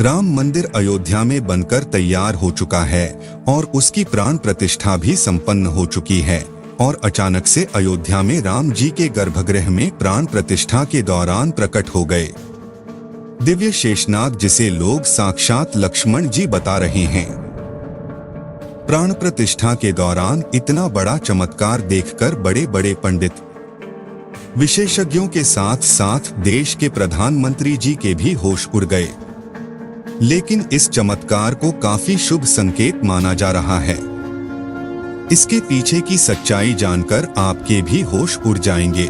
राम मंदिर अयोध्या में बनकर तैयार हो चुका है और उसकी प्राण प्रतिष्ठा भी संपन्न हो चुकी है और अचानक से अयोध्या में राम जी के गर्भगृह में प्राण प्रतिष्ठा के दौरान प्रकट हो गए दिव्य शेषनाग, जिसे लोग साक्षात लक्ष्मण जी बता रहे हैं। प्राण प्रतिष्ठा के दौरान इतना बड़ा चमत्कार देखकर बड़े बड़े पंडित, विशेषज्ञों के साथ साथ देश के प्रधानमंत्री जी के भी होश उड़ गए। लेकिन इस चमत्कार को काफी शुभ संकेत माना जा रहा है। इसके पीछे की सच्चाई जानकर आपके भी होश उड़ जाएंगे।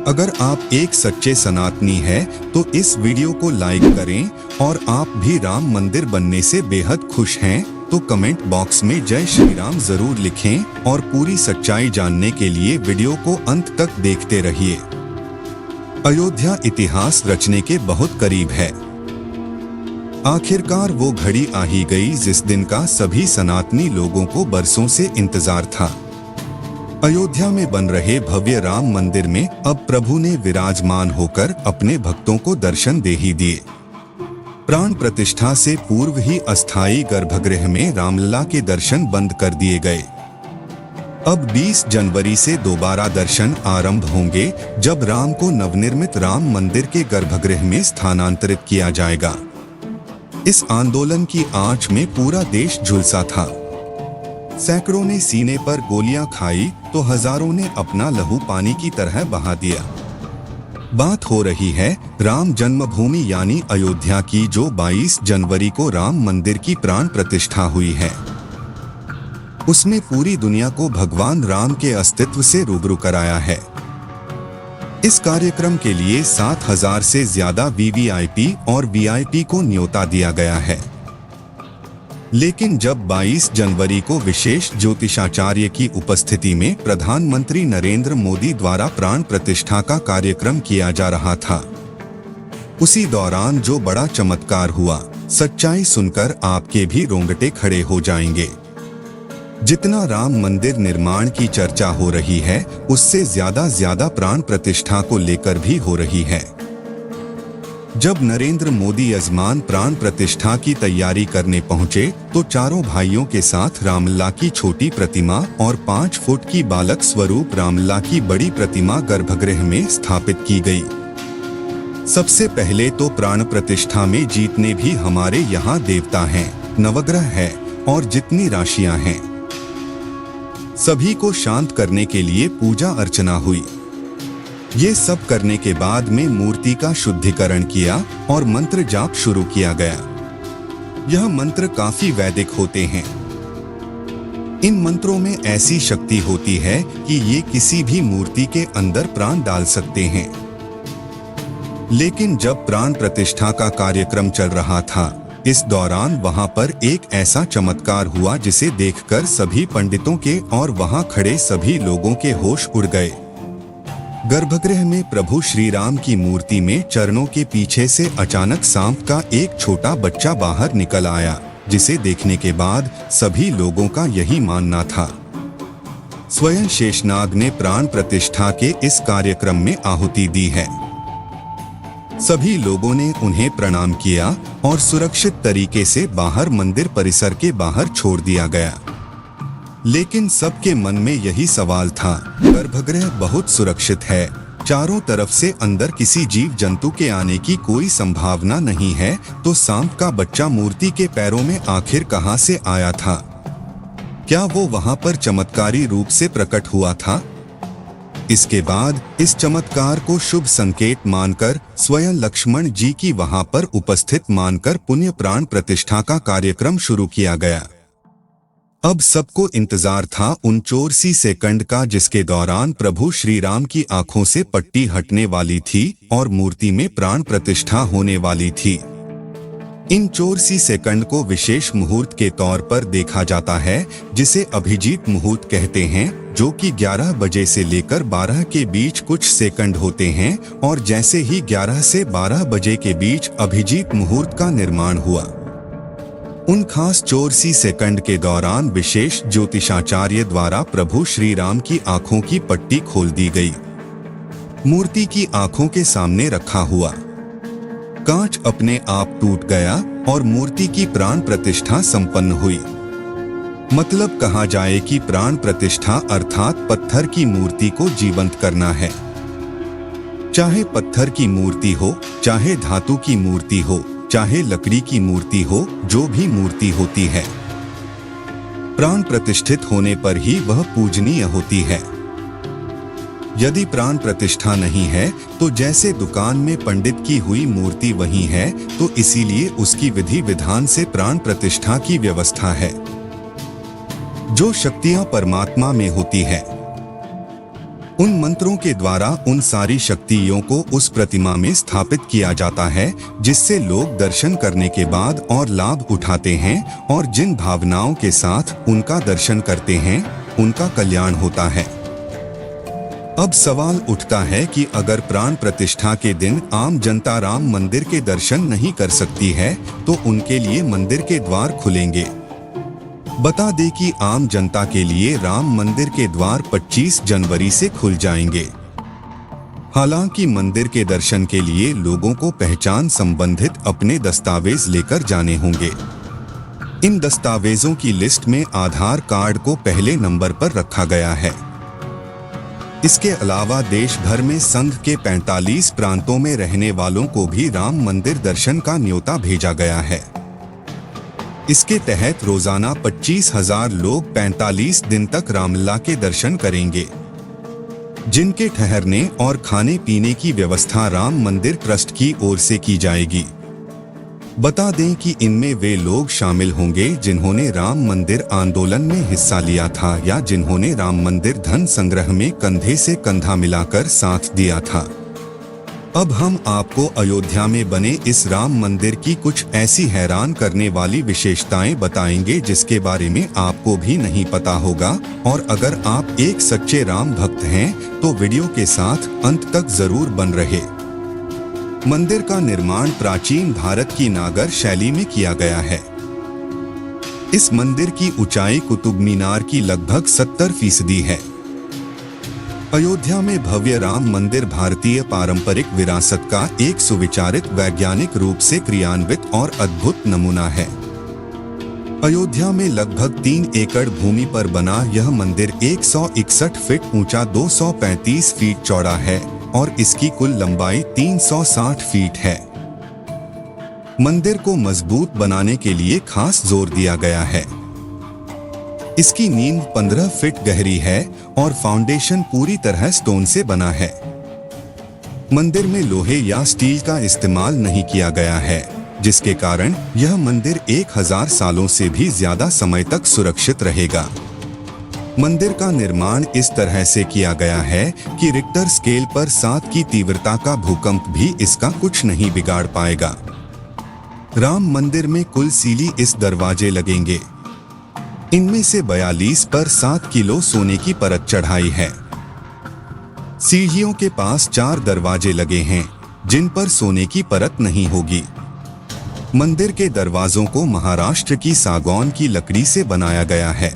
अगर आप एक सच्चे सनातनी हैं, तो इस वीडियो को लाइक करें और आप भी राम मंदिर बनने से बेहद खुश हैं, तो कमेंट बॉक्स में जय श्री राम जरूर लिखें और पूरी सच्चाई जानने के लिए वीडियो को अंत तक देखते रहिए। अयोध्या इतिहास रचने के बहुत करीब है। आखिरकार वो घड़ी आ ही गई जिस दिन का सभी सनातनी लोगों को बरसों से इंतजार था। अयोध्या में बन रहे भव्य राम मंदिर में अब प्रभु ने विराजमान होकर अपने भक्तों को दर्शन दे ही दिए। प्राण प्रतिष्ठा से पूर्व ही अस्थायी गर्भगृह में रामलला के दर्शन बंद कर दिए गए। अब 20 जनवरी से दोबारा दर्शन आरंभ होंगे, जब राम को नवनिर्मित राम मंदिर के गर्भगृह में स्थानांतरित किया जाएगा। इस आंदोलन की आंच में पूरा देश झुलसा था। सैकड़ों ने सीने पर गोलियां खाई तो हजारों ने अपना लहू पानी की तरह बहा दिया। बात हो रही है राम जन्मभूमि यानी अयोध्या की, जो 22 जनवरी को राम मंदिर की प्राण प्रतिष्ठा हुई है। उसने पूरी दुनिया को भगवान राम के अस्तित्व से रूबरू कराया है। इस कार्यक्रम के लिए 7,000 से ज्यादा वीवीआईपी और वीआईपी को न्योता दिया गया है। लेकिन जब 22 जनवरी को विशेष ज्योतिषाचार्य की उपस्थिति में प्रधानमंत्री नरेंद्र मोदी द्वारा प्राण प्रतिष्ठा का कार्यक्रम किया जा रहा था, उसी दौरान जो बड़ा चमत्कार हुआ, सच्चाई सुनकर आपके भी रोंगटे खड़े हो जाएंगे। जितना राम मंदिर निर्माण की चर्चा हो रही है, उससे ज्यादा प्राण प्रतिष्ठा को लेकर भी हो रही है। जब नरेंद्र मोदी यजमान प्राण प्रतिष्ठा की तैयारी करने पहुंचे, तो चारों भाइयों के साथ रामलला की छोटी प्रतिमा और 5 फुट की बालक स्वरूप रामलला की बड़ी प्रतिमा गर्भगृह में स्थापित की गई। सबसे पहले तो प्राण प्रतिष्ठा में जितने भी हमारे यहाँ देवता हैं, नवग्रह है और जितनी राशियां हैं, सभी को शांत करने के लिए पूजा अर्चना हुई। ये सब करने के बाद में मूर्ति का शुद्धिकरण किया और मंत्र जाप शुरू किया गया। यह मंत्र काफी वैदिक होते हैं। इन मंत्रों में ऐसी शक्ति होती है कि ये किसी भी मूर्ति के अंदर प्राण डाल सकते हैं। लेकिन जब प्राण प्रतिष्ठा का कार्यक्रम चल रहा था, इस दौरान वहां पर एक ऐसा चमत्कार हुआ जिसे देखकर सभी पंडितों के और वहां खड़े सभी लोगों के होश उड़ गए। गर्भगृह में प्रभु श्री राम की मूर्ति में चरणों के पीछे से अचानक सांप का एक छोटा बच्चा बाहर निकल आया, जिसे देखने के बाद सभी लोगों का यही मानना था स्वयं शेषनाग ने प्राण प्रतिष्ठा के इस कार्यक्रम में आहुति दी है। सभी लोगों ने उन्हें प्रणाम किया और सुरक्षित तरीके से बाहर मंदिर परिसर के बाहर छोड़ दिया गया। लेकिन सबके मन में यही सवाल था, गर्भगृह बहुत सुरक्षित है, चारों तरफ से अंदर किसी जीव जंतु के आने की कोई संभावना नहीं है, तो सांप का बच्चा मूर्ति के पैरों में आखिर कहां से आया था? क्या वो वहां पर चमत्कारी रूप से प्रकट हुआ था? इसके बाद इस चमत्कार को शुभ संकेत मानकर स्वयं लक्ष्मण जी की वहां पर उपस्थित मानकर पुण्य प्राण प्रतिष्ठा का कार्यक्रम शुरू किया गया। अब सबको इंतजार था उन 84 सेकंड का, जिसके दौरान प्रभु श्री राम की आंखों से पट्टी हटने वाली थी और मूर्ति में प्राण प्रतिष्ठा होने वाली थी। इन 84 सेकंड को विशेष मुहूर्त के तौर पर देखा जाता है, जिसे अभिजीत मुहूर्त कहते हैं, जो कि 11 बजे से लेकर 12 के बीच कुछ सेकंड होते हैं और जैसे ही 11 से 12 बजे के बीच अभिजीत मुहूर्त का निर्माण हुआ। उन खास 84 सेकंड के दौरान विशेष ज्योतिषाचार्य द्वारा प्रभु श्री राम की आंखों की पट्टी खोल दी गई। मूर्ति की आंखों के सामने रखा हुआ कांच अपने आप टूट गया और मूर्ति की प्राण प्रतिष्ठा संपन्न हुई। मतलब कहा जाए कि प्राण प्रतिष्ठा अर्थात पत्थर की मूर्ति को जीवंत करना है। चाहे पत्थर की मूर्ति हो, चाहे धातु की मूर्ति हो, चाहे लकड़ी की मूर्ति हो, जो भी मूर्ति होती है, प्राण प्रतिष्ठित होने पर ही वह पूजनीय होती है। यदि प्राण प्रतिष्ठा नहीं है तो जैसे दुकान में पंडित की हुई मूर्ति वही है, तो इसीलिए उसकी विधि विधान से प्राण प्रतिष्ठा की व्यवस्था है। जो शक्तियां परमात्मा में होती है, उन मंत्रों के द्वारा उन सारी शक्तियों को उस प्रतिमा में स्थापित किया जाता है, जिससे लोग दर्शन करने के बाद और लाभ उठाते हैं और जिन भावनाओं के साथ उनका दर्शन करते हैं, उनका कल्याण होता है। अब सवाल उठता है कि अगर प्राण प्रतिष्ठा के दिन आम जनता राम मंदिर के दर्शन नहीं कर सकती है, तो उनके लिए मंदिर के द्वार खुलेंगे। बता दें कि आम जनता के लिए राम मंदिर के द्वार 25 जनवरी से खुल जाएंगे। हालांकि मंदिर के दर्शन के लिए लोगों को पहचान संबंधित अपने दस्तावेज लेकर जाने होंगे। इन दस्तावेजों की लिस्ट में आधार कार्ड को पहले नंबर पर रखा गया है। इसके अलावा देश भर में संघ के 45 प्रांतों में रहने वालों को भी राम मंदिर दर्शन का न्योता भेजा गया है। इसके तहत रोजाना 25,000 लोग 45 दिन तक रामलला के दर्शन करेंगे, जिनके ठहरने और खाने पीने की व्यवस्था राम मंदिर ट्रस्ट की ओर से की जाएगी। बता दें कि इनमें वे लोग शामिल होंगे जिन्होंने राम मंदिर आंदोलन में हिस्सा लिया था या जिन्होंने राम मंदिर धन संग्रह में कंधे से कंधा मिलाकर साथ दिया था। अब हम आपको अयोध्या में बने इस राम मंदिर की कुछ ऐसी हैरान करने वाली विशेषताएं बताएंगे जिसके बारे में आपको भी नहीं पता होगा, और अगर आप एक सच्चे राम भक्त हैं तो वीडियो के साथ अंत तक जरूर बन रहे। मंदिर का निर्माण प्राचीन भारत की नागर शैली में किया गया है। इस मंदिर की ऊंचाई कुतुब मीनार की लगभग 70% है। अयोध्या में भव्य राम मंदिर भारतीय पारंपरिक विरासत का एक सुविचारित वैज्ञानिक रूप से क्रियान्वित और अद्भुत नमूना है। अयोध्या में लगभग 3 एकड़ भूमि पर बना यह मंदिर 161 फीट ऊंचा, 235 फीट चौड़ा है और इसकी कुल लंबाई 360 फीट है। मंदिर को मजबूत बनाने के लिए खास जोर दिया गया है। इसकी नींव 15 फीट गहरी है और फाउंडेशन पूरी तरह स्टोन से बना है। मंदिर में लोहे या स्टील का इस्तेमाल नहीं किया गया है, जिसके कारण यह मंदिर 1000 सालों से भी ज्यादा समय तक सुरक्षित रहेगा। मंदिर का निर्माण इस तरह से किया गया है कि रिक्टर स्केल पर 7 की तीव्रता का भूकंप भी इसका कुछ नहीं बिगाड़ पाएगा। राम मंदिर में कुल सीली इस दरवाजे लगेंगे। इनमें से 42 पर 7 किलो सोने की परत चढ़ाई है। सीढ़ियों के पास 4 दरवाजे लगे हैं, जिन पर सोने की परत नहीं होगी। मंदिर के दरवाजों को महाराष्ट्र की सागौन की लकड़ी से बनाया गया है।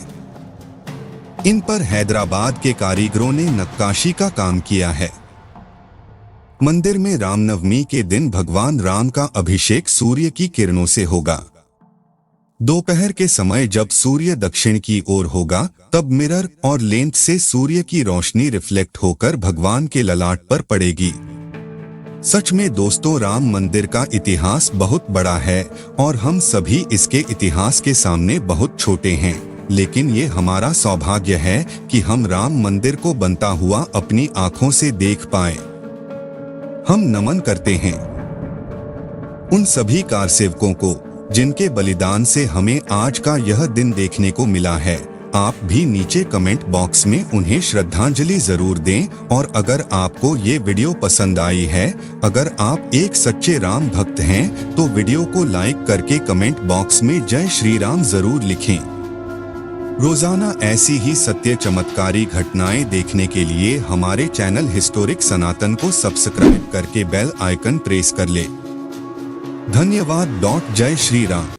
इन पर हैदराबाद के कारीगरों ने नक्काशी का काम किया है। मंदिर में रामनवमी के दिन भगवान राम का अभिषेक सूर्य की किरणों से होगा। दोपहर के समय जब सूर्य दक्षिण की ओर होगा, तब मिरर और लेंस से सूर्य की रोशनी रिफ्लेक्ट होकर भगवान के ललाट पर पड़ेगी। सच में दोस्तों, राम मंदिर का इतिहास बहुत बड़ा है और हम सभी इसके इतिहास के सामने बहुत छोटे हैं, लेकिन ये हमारा सौभाग्य है कि हम राम मंदिर को बनता हुआ अपनी आंखों से देख पाए। हम नमन करते हैं उन सभी कारसेवकों को जिनके बलिदान से हमें आज का यह दिन देखने को मिला है। आप भी नीचे कमेंट बॉक्स में उन्हें श्रद्धांजलि जरूर दें, और अगर आपको ये वीडियो पसंद आई है, अगर आप एक सच्चे राम भक्त हैं, तो वीडियो को लाइक करके कमेंट बॉक्स में जय श्री राम जरूर लिखें। रोजाना ऐसी ही सत्य चमत्कारी घटनाएं देखने के लिए हमारे चैनल हिस्टोरिक सनातन को सब्सक्राइब करके बेल आइकन प्रेस कर ले। धन्यवाद। जय श्री राम।